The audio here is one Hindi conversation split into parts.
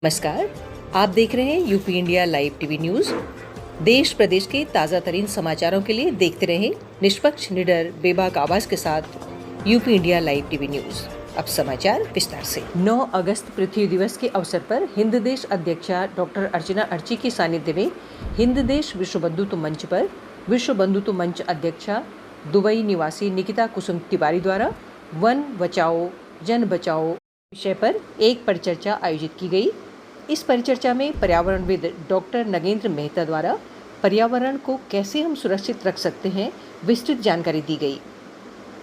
नमस्कार, आप देख रहे हैं UP India live TV news. देश प्रदेश के ताज़ा तरीन समाचारों के लिए देखते रहें निष्पक्ष, निडर, बेबाक आवाज के साथ UP India live TV news. अब समाचार विस्तार से। 9 अगस्त पृथ्वी दिवस के अवसर पर हिंद देश अध्यक्षा डॉक्टर अर्चना अर्ची के सानिध्य में हिंद देश विश्व बंधुत्व मंच पर विश्व बंधुत्व मंच अध्यक्षा दुबई निवासी निकिता कुसुम तिवारी द्वारा वन बचाओ जन बचाओ विषय पर एक परिचर्चा आयोजित की गई। इस परिचर्चा में पर्यावरणविद डॉक्टर नगेंद्र मेहता द्वारा पर्यावरण को कैसे हम सुरक्षित रख सकते हैं विस्तृत जानकारी दी गई।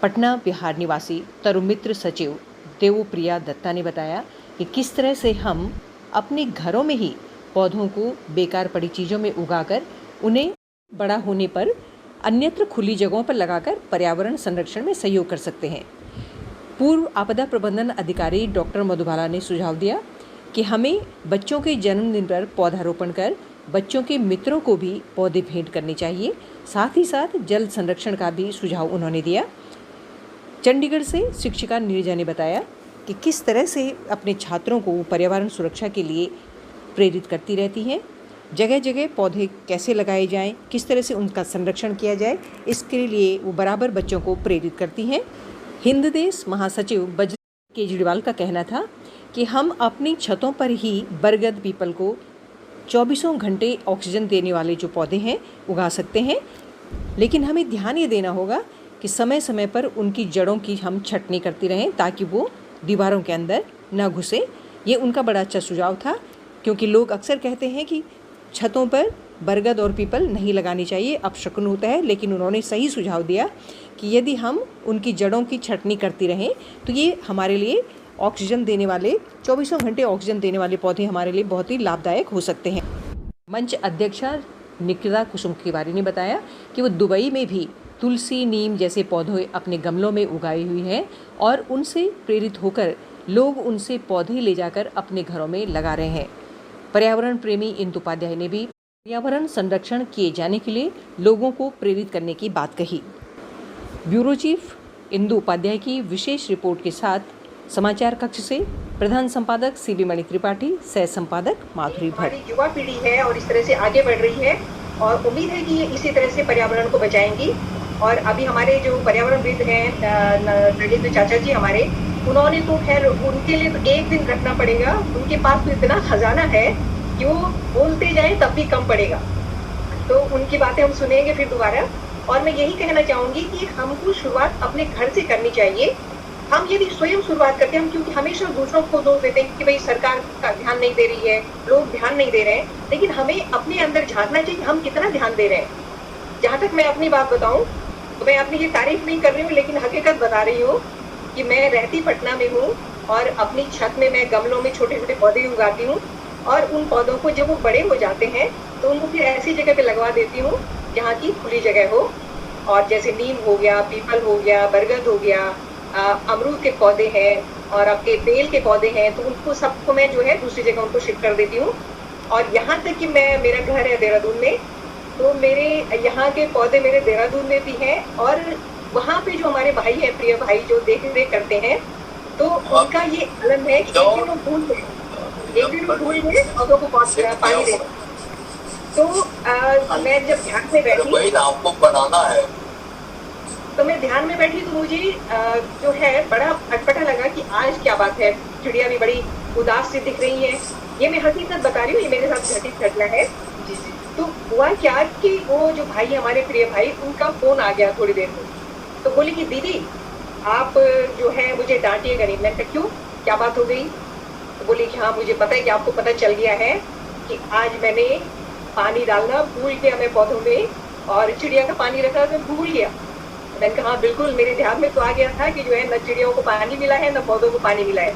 पटना बिहार निवासी तरुमित्र सचिव देवप्रिया दत्ता ने बताया कि किस तरह से हम अपने घरों में ही पौधों को बेकार पड़ी चीज़ों में उगाकर उन्हें बड़ा होने पर अन्यत्र खुली जगहों पर लगाकर पर्यावरण संरक्षण में सहयोग कर सकते हैं। पूर्व आपदा प्रबंधन अधिकारी डॉक्टर मधुबाला ने सुझाव दिया कि हमें बच्चों के जन्मदिन पर पौधारोपण कर बच्चों के मित्रों को भी पौधे भेंट करने चाहिए। साथ ही साथ जल संरक्षण का भी सुझाव उन्होंने दिया। चंडीगढ़ से शिक्षिका नीरजा ने बताया कि किस तरह से अपने छात्रों को पर्यावरण सुरक्षा के लिए प्रेरित करती रहती हैं। जगह जगह पौधे कैसे लगाए जाएं, किस तरह से उनका संरक्षण किया जाए, इसके लिए वो बराबर बच्चों को प्रेरित करती हैं। हिंद देश महासचिव बजरंग केजरीवाल का कहना था कि हम अपनी छतों पर ही बरगद पीपल को 24 घंटे ऑक्सीजन देने वाले जो पौधे हैं उगा सकते हैं, लेकिन हमें ध्यान ये देना होगा कि समय समय पर उनकी जड़ों की हम छटनी करती रहें ताकि वो दीवारों के अंदर न घुसे। ये उनका बड़ा अच्छा सुझाव था, क्योंकि लोग अक्सर कहते हैं कि छतों पर बरगद और पीपल नहीं लगानी चाहिए, अपशकुन होता है, लेकिन उन्होंने सही सुझाव दिया कि यदि हम उनकी जड़ों की छटनी करती रहें तो ये हमारे लिए ऑक्सीजन देने वाले 24 घंटे ऑक्सीजन देने वाले पौधे हमारे लिए बहुत ही लाभदायक हो सकते हैं। मंच अध्यक्षा निकिता कुसुम तिवारी ने बताया कि वो दुबई में भी तुलसी, नीम जैसे पौधे अपने गमलों में उगाई हुई हैं और उनसे प्रेरित होकर लोग उनसे पौधे ले जाकर अपने घरों में लगा रहे हैं। पर्यावरण प्रेमी इंदु उपाध्याय ने भी पर्यावरण संरक्षण किए जाने के लिए लोगों को प्रेरित करने की बात कही। ब्यूरो चीफ इंदु उपाध्याय की विशेष रिपोर्ट के साथ समाचार कक्ष से प्रधान संपादक सीबी मणि त्रिपाठी, सह संपादक माधुरी भट्ट। युवा पीढ़ी है और इस तरह से आगे बढ़ रही है और उम्मीद है कि ये इसी तरह से पर्यावरण को बचाएंगी। और अभी हमारे जो पर्यावरणविद हैं नगेंद्र चाचा जी हमारे, उन्होंने तो खैर उनके लिए तो एक दिन रखना पड़ेगा। उनके पास तो इतना खजाना है कि वो बोलते जाए तब भी कम पड़ेगा। तो उनकी बातें हम सुनेंगे फिर दोबारा। और मैं यही कहना चाहूंगी कि हमको शुरुआत अपने घर से करनी चाहिए। हम यदि स्वयं शुरुआत करते हैं, हम क्योंकि हमेशा दूसरों को दोष देते हैं कि भाई सरकार का ध्यान नहीं दे रही है, लोग ध्यान नहीं दे रहे हैं, लेकिन हमें अपने अंदर झांकना चाहिए कि हम कितना ध्यान दे रहे हैं। जहां तक मैं अपनी बात बताऊं तो मैं अपनी ये तारीफ नहीं कर रही हूँ, लेकिन हकीकत बता रही हूँ कि मैं रहती पटना में हूँ और अपनी छत में मैं गमलों में छोटे छोटे पौधे उगाती हूँ और उन पौधों को जब वो बड़े हो जाते हैं तो उनको फिर ऐसी जगह पे लगवा देती हूँ जहाँ की खुली जगह हो। और जैसे नीम हो गया, पीपल हो गया, बरगद हो गया, अमरूद के पौधे हैं और आपके बेल के पौधे हैं, तो उनको सबको मैं जो है दूसरी जगह उनको शिफ्ट कर देती हूँ। और यहाँ तक कि मेरा घर है देहरादून में, तो मेरे यहाँ के पौधे मेरे देहरादून में भी हैं और वहाँ पे जो हमारे भाई हैं, प्रिय भाई जो देख रेख करते हैं, तो उनका ये आलम है कि एक दिन वो भूल गए पौधों को पानी देना। तो मैं जब ध्यान में बैठी आपको बनाना है, तो मैं ध्यान में बैठी तो मुझे जो है बड़ा अटपटा लगा कि आज क्या बात है, चिड़िया भी बड़ी उदास सी दिख रही है। ये मैं हकीकत बता रही हूँ, ये मेरे साथ घटित घटना है। तो हुआ क्या कि वो जो भाई हमारे प्रिय भाई, उनका फोन आ गया थोड़ी देर में, तो बोली कि दीदी आप जो है मुझे डांटिएगा नहीं। मैंने कहा क्यों, क्या बात हो गई? तो बोली कि हाँ मुझे पता है कि आपको पता चल गया है कि आज मैंने पानी डालना भूल गया मैं पौधों में, और चिड़िया का पानी रखा मैं भूल गया। मैंने कहा हाँ बिल्कुल, मेरे ध्यान में तो आ गया था कि जो है न चिड़ियों को पानी मिला है न पौधों को पानी मिला है।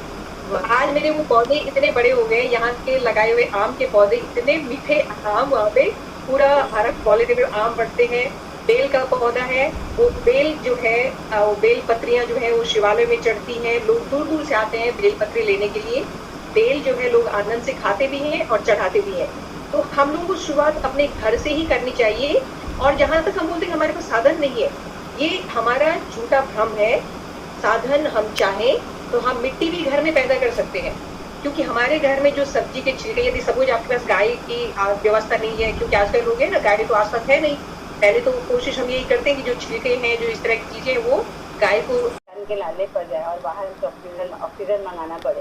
तो आज मेरे वो पौधे इतने बड़े हो गए, यहाँ के लगाए हुए आम के पौधे इतने मीठे आम, वहाँ पे पूरा हरा पॉलीथिन में आम बढ़ते हैं। बेल का पौधा है, वो बेल जो है वो बेल पत्रियां जो है वो शिवालय में चढ़ती हैं। लोग दूर दूर से आते हैं बेल पत्री लेने के लिए। बेल जो है लोग आनंद से खाते भी हैं और चढ़ाते भी हैं। तो हम लोगों को शुरुआत अपने घर से ही करनी चाहिए। और जहाँ तक हम बोलते हैं हमारे पास साधन नहीं है, ये हमारा झूठा भ्रम है। साधन हम चाहें तो हम मिट्टी भी घर में पैदा कर सकते हैं। क्योंकि हमारे घर में जो सब्जी के छिलके, यदि सपोज आपके पास गाय की व्यवस्था नहीं है, क्योंकि आजकल लोग हैं ना, गाय तो आसपास है नहीं, पहले तो कोशिश हम यही करते हैं कि जो छिलके हैं, जो इस तरह की चीजें, वो गाय को के लाने पड़ जाए और बाहर से ऑक्सीजन मंगाना पड़े।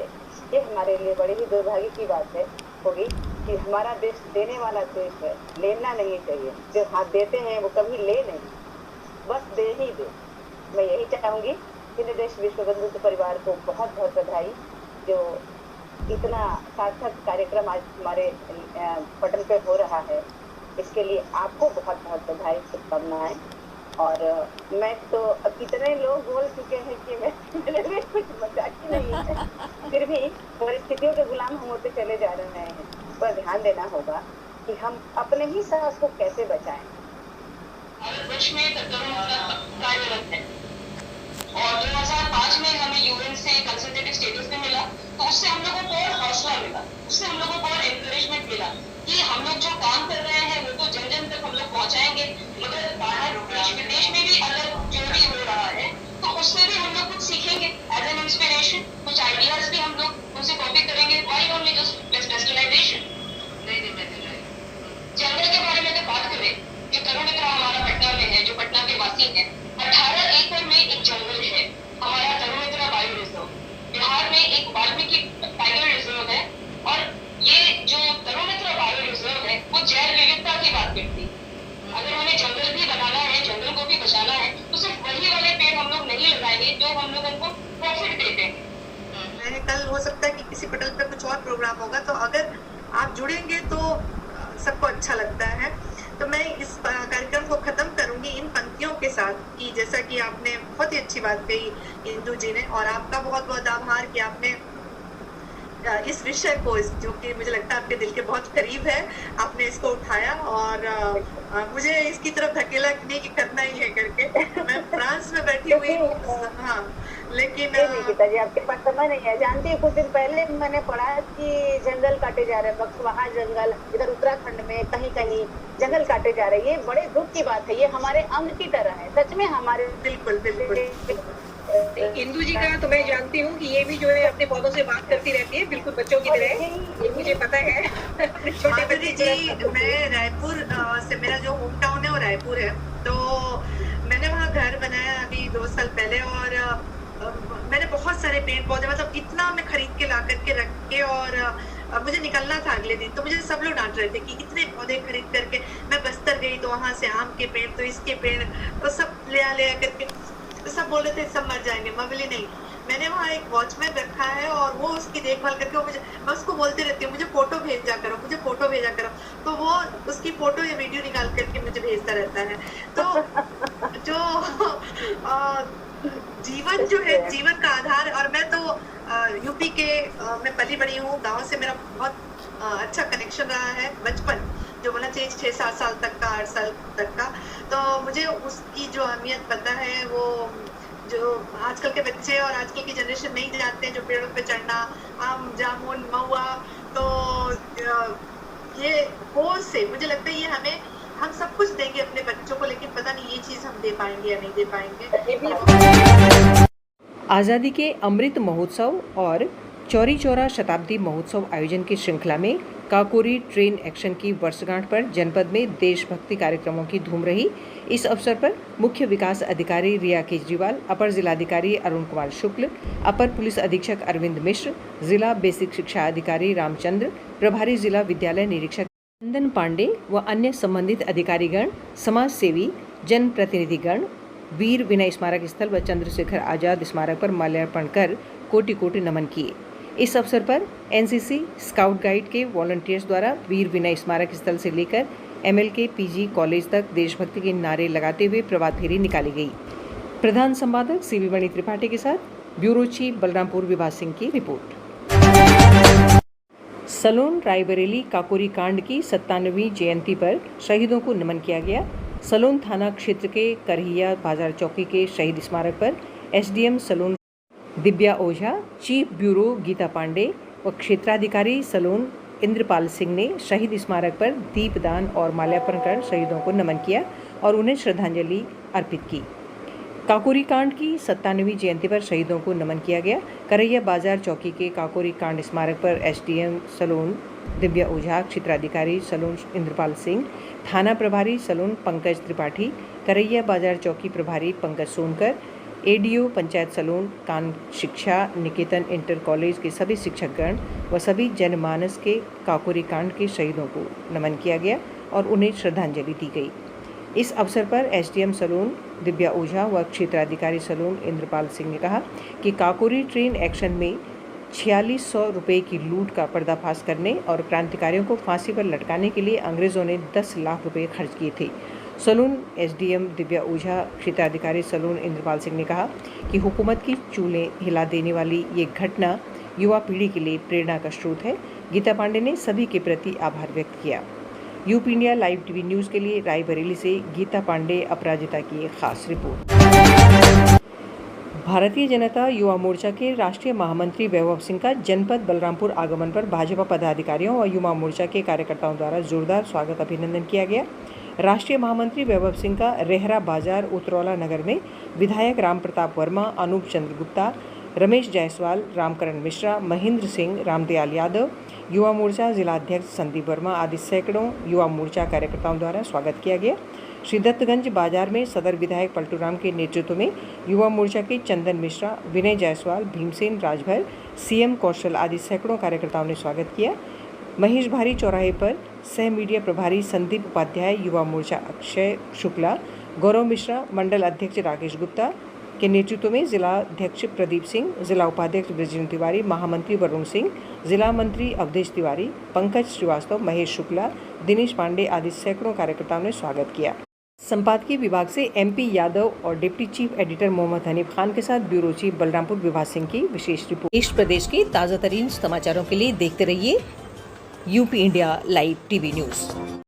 ये हमारे लिए बड़ी ही दुर्भाग्य की बात है होगी कि हमारा देश देने वाला देश है, लेना नहीं चाहिए। जो हाथ देते हैं वो कभी ले नहीं, बस दे ही दे। मैं यही चाहूंगी कि देश विश्व बंधु परिवार को बहुत बहुत बधाई, जो इतना सार्थक कार्यक्रम आज हमारे पटल पे हो रहा है, इसके लिए आपको बहुत बहुत बधाई, शुभकामनाएं। और मैं तो अब इतने लोग बोल चुके हैं कि मेरे लिए कुछ मजाक ही नहीं है, फिर भी परिस्थितियों के गुलाम हम होते चले जा रहे हैं। पर ध्यान देना होगा कि हम अपने ही सास को कैसे बचाएं। भारतवर्ष में कार्यरत है और 2005 में हमें यूएन से कंसल्टेटिव स्टेटस भी मिला, तो उससे हम लोगों को और हौसला मिला, उससे हम लोगों को और एनकरेजमेंट मिला कि हम लोग जो काम कर रहे हैं वो तो जन जन तक हम लोग पहुंचाएंगे, मगर बाहर देश विदेश में भी अगर जो भी हो रहा है तो उससे भी हम लोग कुछ सीखेंगे एज एन इंस्पिरेशन। कुछ आइडियाज भी हम लोग उनसे कॉपी करेंगे। Why only just westernization. जंगल के बारे में अगर बात करें, जो तरुण मित्र हमारा पटना में है, जो पटना के वासी हैं, 18 एकड़ में एक जंगल है हमारा तरुण मित्र बायो रिजर्व। बिहार में एक वाल्मीकि टाइगर रिजर्व है, और ये जो तरुण मित्र बायो रिजर्व है वो जैव विविधता की बात करती है। अगर हमें जंगल भी बनाना है, जंगल को भी बचाना है, तो सिर्फ वही वाले पेड़ हम लोग नहीं लगाएंगे जो हम लोग उनको प्रॉफिट देते हैं। कल हो सकता है कि किसी पटल पे कुछ और प्रोग्राम होगा, तो अगर आप जुड़ेंगे तो सबको अच्छा लगता है। तो मैं इस कार्यक्रम को खत्म करूंगी इन पंक्तियों के साथ कि जैसा कि आपने बहुत ही अच्छी बात कही इंदु जी ने, और आपका बहुत बहुत आभार कि आपने इस विषय को, जो कि मुझे लगता है आपके दिल के बहुत करीब है, आपने इसको उठाया और मुझे इसकी तरफ धकेला नहीं कि करना ही है करके। मैं फ्रांस में बैठी हुई हूँ, हाँ, लेकिन गीता जी आपके पास समय नहीं है। जानती है, कुछ दिन पहले मैंने पढ़ा कि जंगल काटे जा रहे हैं, बक्सवाहा जंगल, इधर उत्तराखंड में कहीं कहीं जंगल काटे जा रहे हैं। ये बड़े दुख की बात है, ये हमारे अंग की तरह है, सच में हमारे। बिल्कुल बिल्कुल। इंदु जी का तो मैं जानती हूँ कि ये भी जो है अपने पौधों से बात करती रहती है, बिल्कुल बच्चों की तरह, ये मुझे पता है। छोटे बच्चे जी, मैं रायपुर से, मेरा जो होम टाउन है वो रायपुर है, तो मैंने वहाँ घर बनाया अभी 2 साल पहले, और मैंने बहुत सारे पेड़ पौधे, मतलब इतना मैं खरीद के ला करके रख के, और मुझे निकलना था अगले दिन, तो मुझे सब लोग डांट रहे थे कि इतने पौधे खरीद करके। मैं बस्तर गई तो वहां से आम के पेड़, तो इसके पेड़, तो सब ले करके, तो सब बोल रहे थे सब मर जाएंगे। मैं बोली नहीं, मैंने वहाँ एक वॉचमैन रखा है और वो उसकी देखभाल करके, वो मुझे, मैं उसको बोलती रहती हूँ मुझे फोटो भेजा करो, मुझे फोटो भेजा करो, तो वो उसकी फोटो या वीडियो निकाल करके मुझे भेजता रहता है। तो जो जीवन जो है, जीवन का आधार, और मैं तो यूपी के मैं पली बड़ी हूँ, गाँव से मेरा बहुत अच्छा कनेक्शन रहा है, बचपन जो बोलना चाहिए 6-7 साल तक का, 8 साल तक का, तो मुझे उसकी जो अहमियत पता है। वो जो आजकल के बच्चे और आजकल की जनरेशन नहीं जानते, जो पेड़ों पे चढ़ना, आम जामुन महुआ, तो ये होश से मुझे लगता है ये हम सब कुछ देंगे अपने बच्चों को, लेकिन पता नहीं ये चीज हम दे पाएंगे या नहीं दे पाएंगे। आज़ादी के अमृत महोत्सव और चौरी चौरा शताब्दी महोत्सव आयोजन की श्रृंखला में काकोरी ट्रेन एक्शन की वर्षगांठ पर जनपद में देशभक्ति कार्यक्रमों की धूम रही। इस अवसर पर मुख्य विकास अधिकारी रिया केजरीवाल, अपर जिलाधिकारी अरुण कुमार शुक्ल, अपर पुलिस अधीक्षक अरविंद मिश्र, जिला बेसिक शिक्षा अधिकारी रामचंद्र, प्रभारी जिला विद्यालय निरीक्षक चंदन पांडे व अन्य संबंधित अधिकारीगण, समाज सेवी, जनप्रतिनिधिगण वीर विनय स्मारक स्थल व चंद्रशेखर आजाद स्मारक पर माल्यार्पण कर कोटि कोटि नमन किए। इस अवसर पर एनसीसी स्काउट गाइड के वॉलंटियर्स द्वारा वीर विनय स्मारक स्थल से लेकर एमएलके पीजी कॉलेज तक देशभक्ति के नारे लगाते हुए प्रभात फेरी निकाली गई। प्रधान संपादक सीवी मणि त्रिपाठी के साथ ब्यूरो चीफ बलरामपुर विभाग सिंह की रिपोर्ट। सलोन रायबरेली काकोरी कांड की 97वीं जयंती पर शहीदों को नमन किया गया। सलोन थाना क्षेत्र के करहिया बाजार चौकी के शहीद स्मारक पर एसडीएम सलोन दिव्या ओझा, चीफ ब्यूरो गीता पांडे व क्षेत्राधिकारी सलोन इंद्रपाल सिंह ने शहीद स्मारक पर दीपदान और माल्यार्पण कर शहीदों को नमन किया और उन्हें श्रद्धांजलि अर्पित की। काकोरी कांड की 97वीं जयंती पर शहीदों को नमन किया गया। करैया बाजार चौकी के काकोरी कांड स्मारक पर एसडीएम सलोन दिव्या ओझा, क्षेत्राधिकारी सलोन इंद्रपाल सिंह, थाना प्रभारी सलोन पंकज त्रिपाठी, करैया बाजार चौकी प्रभारी पंकज सोनकर, एडीओ पंचायत सलोन, कान शिक्षा निकेतन इंटर कॉलेज के सभी शिक्षकगण व सभी जनमानस के काकोरी कांड के शहीदों को नमन किया गया और उन्हें श्रद्धांजलि दी गई। इस अवसर पर एसडीएम सलोन दिव्या ओझा व क्षेत्राधिकारी सलोन इंद्रपाल सिंह ने कहा कि काकोरी ट्रेन एक्शन में 4600 रुपये की लूट का पर्दाफाश करने और क्रांतिकारियों को फांसी पर लटकाने के लिए अंग्रेजों ने 10 लाख रुपये खर्च किए थे। सलोन एसडीएम दिव्या ओझा, क्षेत्राधिकारी सलोन इंद्रपाल सिंह ने कहा कि हुकूमत की चूलें हिला देने वाली ये घटना युवा पीढ़ी के लिए प्रेरणा का स्रोत है। गीता पांडे ने सभी के प्रति आभार व्यक्त किया। UP India live TV news के लिए रायबरेली से गीता पांडे, अपराजिता की एक खास रिपोर्ट। भारतीय जनता युवा मोर्चा के राष्ट्रीय महामंत्री वैभव सिंह का जनपद बलरामपुर आगमन पर भाजपा पदाधिकारियों और युवा मोर्चा के कार्यकर्ताओं द्वारा जोरदार स्वागत अभिनंदन किया गया। राष्ट्रीय महामंत्री वैभव सिंह का रेहरा बाजार उतरौला नगर में विधायक राम प्रताप वर्मा, अनूप चंद्र गुप्ता, रमेश जायसवाल, रामकरण मिश्रा, महेंद्र सिंह, रामदयाल यादव, युवा मोर्चा जिलाध्यक्ष संदीप वर्मा आदि सैकड़ों युवा मोर्चा कार्यकर्ताओं द्वारा स्वागत किया गया। श्री दत्तगंज बाजार में सदर विधायक पलटूराम के नेतृत्व में युवा मोर्चा के चंदन मिश्रा, विनय जायसवाल, भीमसेन राजभर, सीएम कौशल आदि सैकड़ों कार्यकर्ताओं ने स्वागत किया। महेश भारी चौराहे पर सह मीडिया प्रभारी संदीप उपाध्याय, युवा मोर्चा अक्षय शुक्ला, गौरव मिश्रा, मंडल अध्यक्ष राकेश गुप्ता के नेतृत्व में जिलाध्यक्ष प्रदीप सिंह, जिला उपाध्यक्ष ब्रजेंद्र तिवारी, महामंत्री वरुण सिंह, जिला मंत्री अवधेश तिवारी, पंकज श्रीवास्तव, महेश शुक्ला, दिनेश पांडे आदि सैकड़ों कार्यकर्ताओं ने स्वागत किया। संपादकीय विभाग से एमपी यादव और deputy chief editor Mohammad Hanif Khan के साथ ब्यूरो चीफ बलरामपुर विभा सिंह की विशेष रिपोर्ट। देश प्रदेश के ताज़ा तरीन समाचारों के लिए देखते रहिए UP India live TV news.